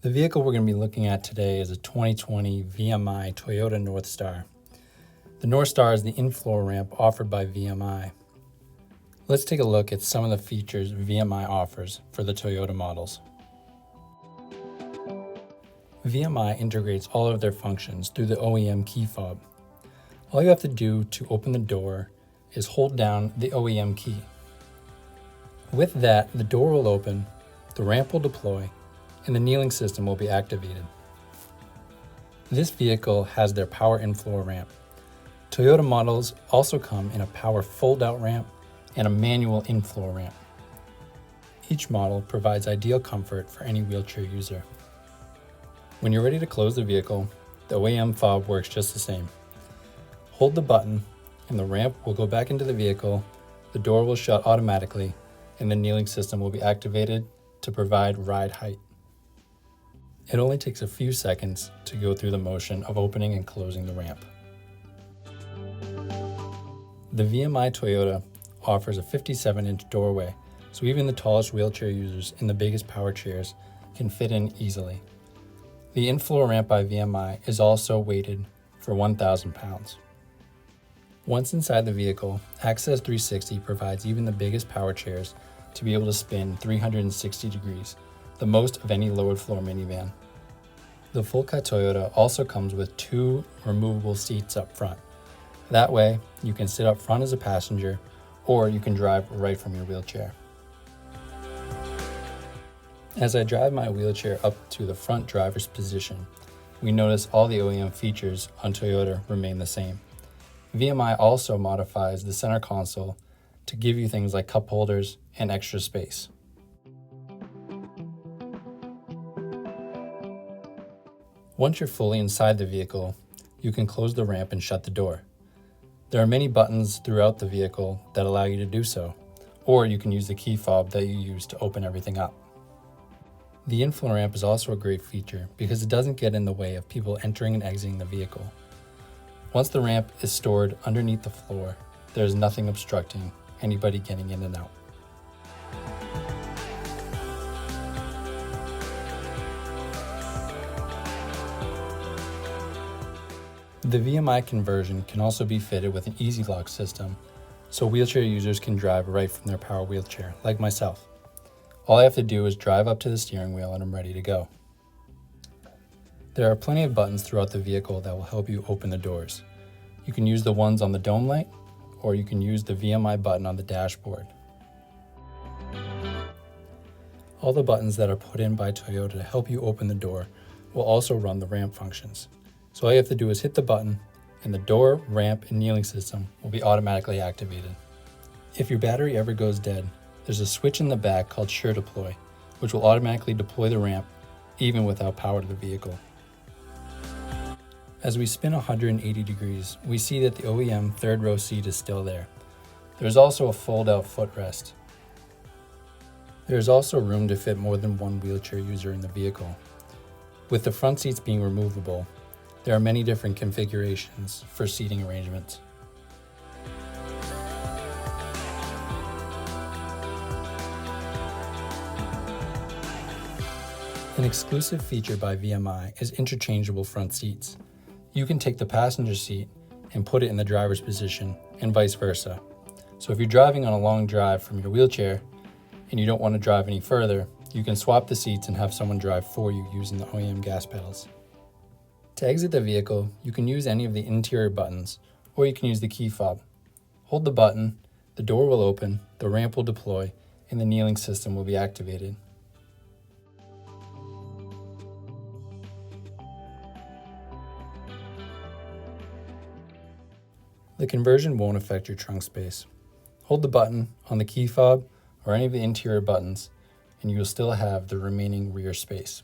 The vehicle we're going to be looking at today is a 2020 VMI Toyota Northstar. The Northstar is the in-floor ramp offered by VMI. Let's take a look at some of the features VMI offers for the Toyota models. VMI integrates all of their functions through the OEM key fob. All you have to do to open the door is hold down the OEM key. With that, the door will open, the ramp will deploy, and the kneeling system will be activated. This vehicle has their power in-floor ramp. Toyota models also come in a power fold-out ramp and a manual in-floor ramp. Each model provides ideal comfort for any wheelchair user. When you're ready to close the vehicle, the OEM fob works just the same. Hold the button and the ramp will go back into the vehicle, the door will shut automatically, and the kneeling system will be activated to provide ride height. It only takes a few seconds to go through the motion of opening and closing the ramp. The VMI Toyota offers a 57-inch doorway, so even the tallest wheelchair users in the biggest power chairs can fit in easily. The in-floor ramp by VMI is also weighted for 1,000 pounds. Once inside the vehicle, Access 360 provides even the biggest power chairs to be able to spin 360 degrees, the most of any lowered floor minivan. The full-cut Toyota also comes with 2 removable seats up front. That way, you can sit up front as a passenger, or you can drive right from your wheelchair. As I drive my wheelchair up to the front driver's position, we notice all the OEM features on Toyota remain the same. VMI also modifies the center console to give you things like cup holders and extra space. Once you're fully inside the vehicle, you can close the ramp and shut the door. There are many buttons throughout the vehicle that allow you to do so, or you can use the key fob that you use to open everything up. The in-floor ramp is also a great feature because it doesn't get in the way of people entering and exiting the vehicle. Once the ramp is stored underneath the floor, there is nothing obstructing anybody getting in and out. The VMI conversion can also be fitted with an easy lock system, so wheelchair users can drive right from their power wheelchair, like myself. All I have to do is drive up to the steering wheel and I'm ready to go. There are plenty of buttons throughout the vehicle that will help you open the doors. You can use the ones on the dome light, or you can use the VMI button on the dashboard. All the buttons that are put in by Toyota to help you open the door will also run the ramp functions. So all you have to do is hit the button and the door, ramp, and kneeling system will be automatically activated. If your battery ever goes dead, there's a switch in the back called Sure Deploy, which will automatically deploy the ramp even without power to the vehicle. As we spin 180 degrees, we see that the OEM third row seat is still there. There's also a fold-out footrest. There is also room to fit more than one wheelchair user in the vehicle. With the front seats being removable, there are many different configurations for seating arrangements. An exclusive feature by VMI is interchangeable front seats. You can take the passenger seat and put it in the driver's position and vice versa. So if you're driving on a long drive from your wheelchair and you don't want to drive any further, you can swap the seats and have someone drive for you using the OEM gas pedals. To exit the vehicle, you can use any of the interior buttons, or you can use the key fob. Hold the button, the door will open, the ramp will deploy, and the kneeling system will be activated. The conversion won't affect your trunk space. Hold the button on the key fob or any of the interior buttons, and you will still have the remaining rear space.